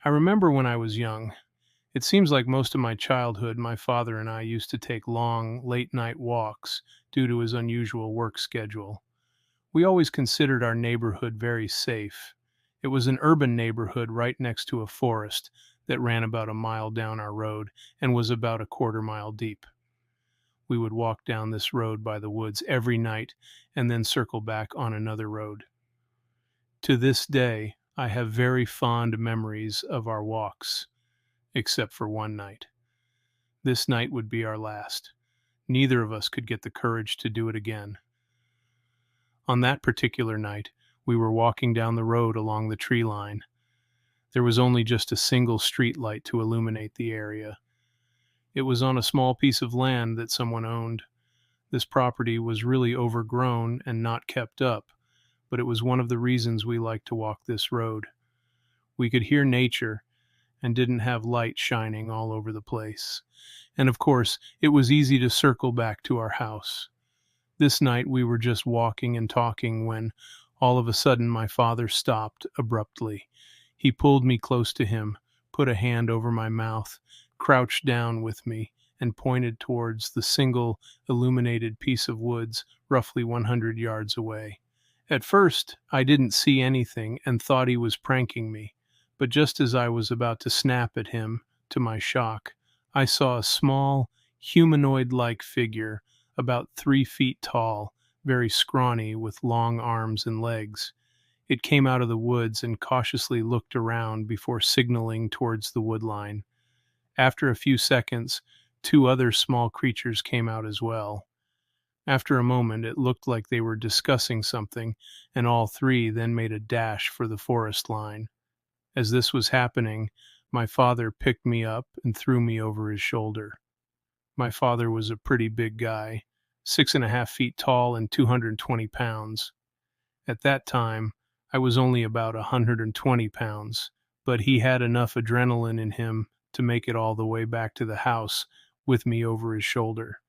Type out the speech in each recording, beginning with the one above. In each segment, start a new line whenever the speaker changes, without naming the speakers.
I remember when I was young. It seems like most of my childhood, my father and I used to take long, late night walks due to his unusual work schedule. We always considered our neighborhood very safe. It was an urban neighborhood right next to a forest that ran about a mile down our road and was about a quarter mile deep. We would walk down this road by the woods every night and then circle back on another road. To this day, I have very fond memories of our walks, except for one night. This night would be our last. Neither of us could get the courage to do it again. On that particular night, we were walking down the road along the tree line. There was only just a single street light to illuminate the area. It was on a small piece of land that someone owned. This property was really overgrown and not kept up, but it was one of the reasons we liked to walk this road. We could hear nature and didn't have light shining all over the place. And of course, it was easy to circle back to our house. This night we were just walking and talking when, all of a sudden, my father stopped abruptly. He pulled me close to him, put a hand over my mouth, crouched down with me, and pointed towards the single illuminated piece of woods roughly 100 yards away. At first, I didn't see anything and thought he was pranking me, but just as I was about to snap at him, to my shock, I saw a small, humanoid-like figure about 3 feet tall, very scrawny, with long arms and legs. It came out of the woods and cautiously looked around before signaling towards the wood line. After a few seconds, two other small creatures came out as well. After a moment, it looked like they were discussing something, and all three then made a dash for the forest line. As this was happening, my father picked me up and threw me over his shoulder. My father was a pretty big guy, 6.5 feet tall and 220 pounds. At that time, I was only about 120 pounds, but he had enough adrenaline in him to make it all the way back to the house with me over his shoulder.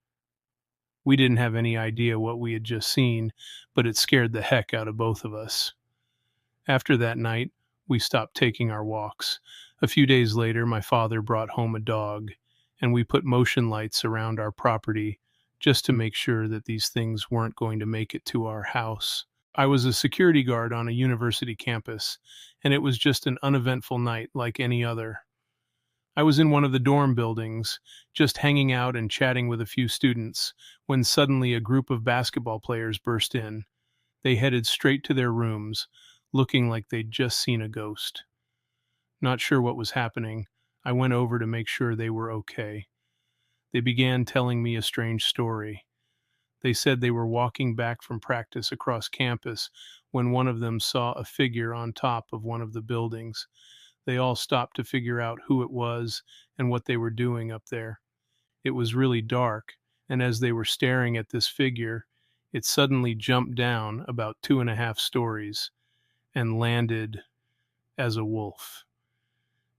We didn't have any idea what we had just seen, but it scared the heck out of both of us. After that night, we stopped taking our walks. A few days later, my father brought home a dog, and we put motion lights around our property just to make sure that these things weren't going to make it to our house. I was a security guard on a university campus, and it was just an uneventful night like any other. I was in one of the dorm buildings, just hanging out and chatting with a few students, when suddenly a group of basketball players burst in. They headed straight to their rooms, looking like they'd just seen a ghost. Not sure what was happening, I went over to make sure they were okay. They began telling me a strange story. They said they were walking back from practice across campus when one of them saw a figure on top of one of the buildings. They all stopped to figure out who it was and what they were doing up there. It was really dark, and as they were staring at this figure, it suddenly jumped down about 2.5 stories and landed as a wolf.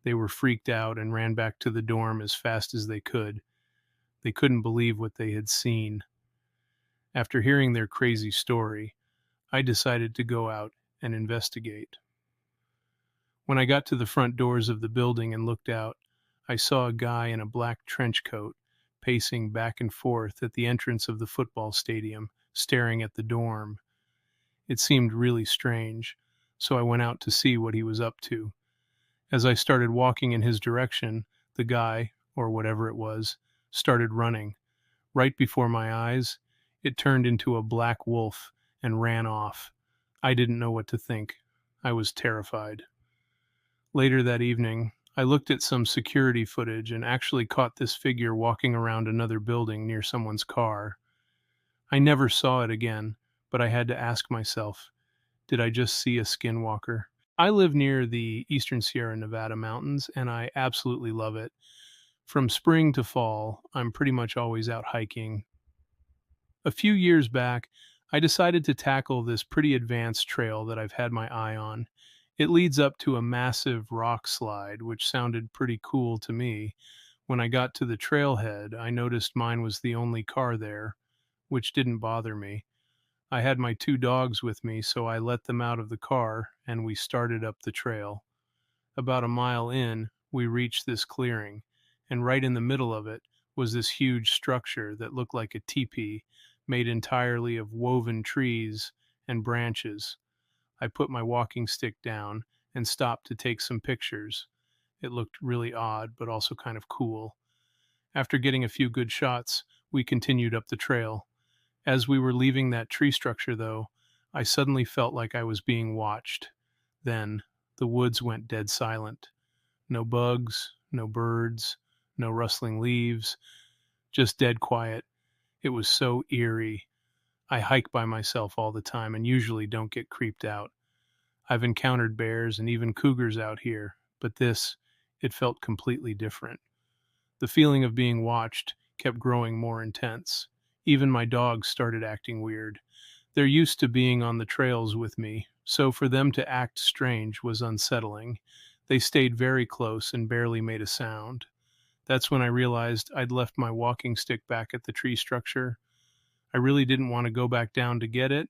They were freaked out and ran back to the dorm as fast as they could. They couldn't believe what they had seen. After hearing their crazy story, I decided to go out and investigate. When I got to the front doors of the building and looked out, I saw a guy in a black trench coat pacing back and forth at the entrance of the football stadium, staring at the dorm. It seemed really strange, so I went out to see what he was up to. As I started walking in his direction, the guy, or whatever it was, started running. Right before my eyes, it turned into a black wolf and ran off. I didn't know what to think. I was terrified. Later that evening, I looked at some security footage and actually caught this figure walking around another building near someone's car. I never saw it again, but I had to ask myself, did I just see a skinwalker? I live near the eastern Sierra Nevada mountains, and I absolutely love it. From spring to fall, I'm pretty much always out hiking. A few years back, I decided to tackle this pretty advanced trail that I've had my eye on. It leads up to a massive rock slide, which sounded pretty cool to me. When I got to the trailhead, I noticed mine was the only car there, which didn't bother me. I had my two dogs with me, so I let them out of the car and we started up the trail. About a mile in, we reached this clearing, and right in the middle of it was this huge structure that looked like a teepee made entirely of woven trees and branches. I put my walking stick down and stopped to take some pictures. It looked really odd, but also kind of cool. After getting a few good shots, we continued up the trail. As we were leaving that tree structure, though, I suddenly felt like I was being watched. Then the woods went dead silent. No bugs, no birds, no rustling leaves, just dead quiet. It was so eerie. I hike by myself all the time and usually don't get creeped out. I've encountered bears and even cougars out here, but it felt completely different. The feeling of being watched kept growing more intense. Even my dogs started acting weird. They're used to being on the trails with me, so for them to act strange was unsettling. They stayed very close and barely made a sound. That's when I realized I'd left my walking stick back at the tree structure. I really didn't want to go back down to get it,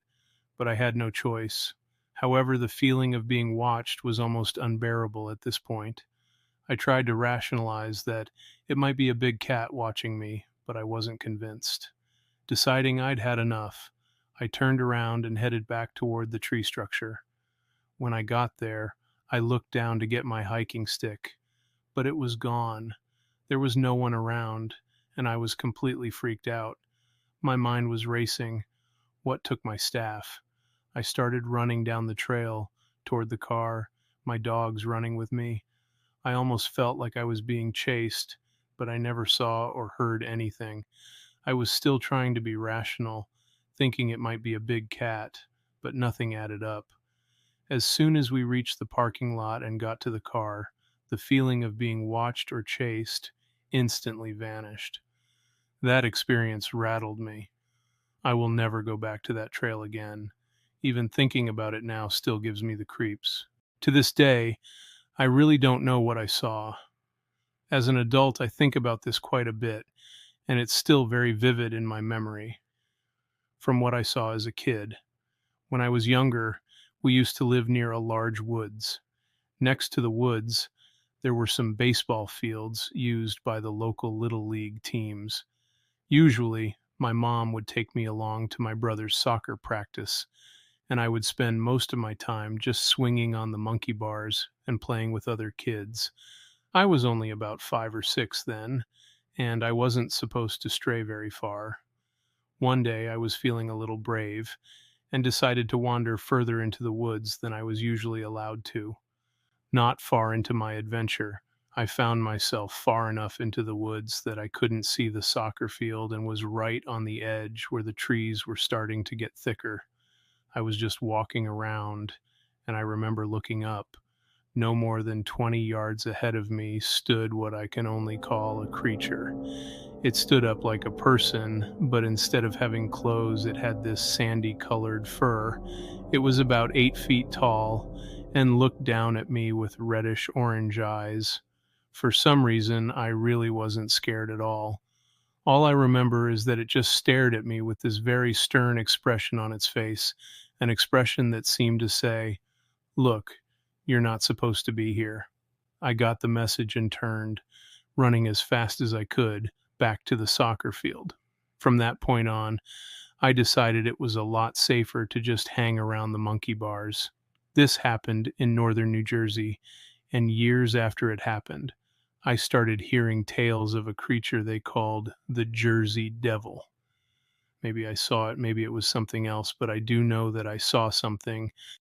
but I had no choice. However, the feeling of being watched was almost unbearable at this point. I tried to rationalize that it might be a big cat watching me, but I wasn't convinced. Deciding I'd had enough, I turned around and headed back toward the tree structure. When I got there, I looked down to get my hiking stick, but it was gone. There was no one around, and I was completely freaked out. My mind was racing. What took my staff? I started running down the trail toward the car, my dogs running with me. I almost felt like I was being chased, but I never saw or heard anything. I was still trying to be rational, thinking it might be a big cat, but nothing added up. As soon as we reached the parking lot and got to the car, the feeling of being watched or chased instantly vanished. That experience rattled me. I will never go back to that trail again. Even thinking about it now still gives me the creeps. To this day, I really don't know what I saw. As an adult, I think about this quite a bit, and it's still very vivid in my memory from what I saw as a kid. When I was younger, we used to live near a large woods. Next to the woods, there were some baseball fields used by the local Little League teams. Usually, my mom would take me along to my brother's soccer practice, and I would spend most of my time just swinging on the monkey bars and playing with other kids. I was only about 5 or 6 then, and I wasn't supposed to stray very far. One day I was feeling a little brave and decided to wander further into the woods than I was usually allowed to. Not far into my adventure, I found myself far enough into the woods that I couldn't see the soccer field and was right on the edge where the trees were starting to get thicker. I was just walking around, and I remember looking up. No more than 20 yards ahead of me stood what I can only call a creature. It stood up like a person, but instead of having clothes, it had this sandy colored fur. It was about 8 feet tall and looked down at me with reddish orange eyes. For some reason, I really wasn't scared at all. All I remember is that it just stared at me with this very stern expression on its face, an expression that seemed to say, "Look, you're not supposed to be here." I got the message and turned, running as fast as I could, back to the soccer field. From that point on, I decided it was a lot safer to just hang around the monkey bars. This happened in northern New Jersey, and years after it happened, I started hearing tales of a creature they called the Jersey Devil. Maybe I saw it, maybe it was something else, but I do know that I saw something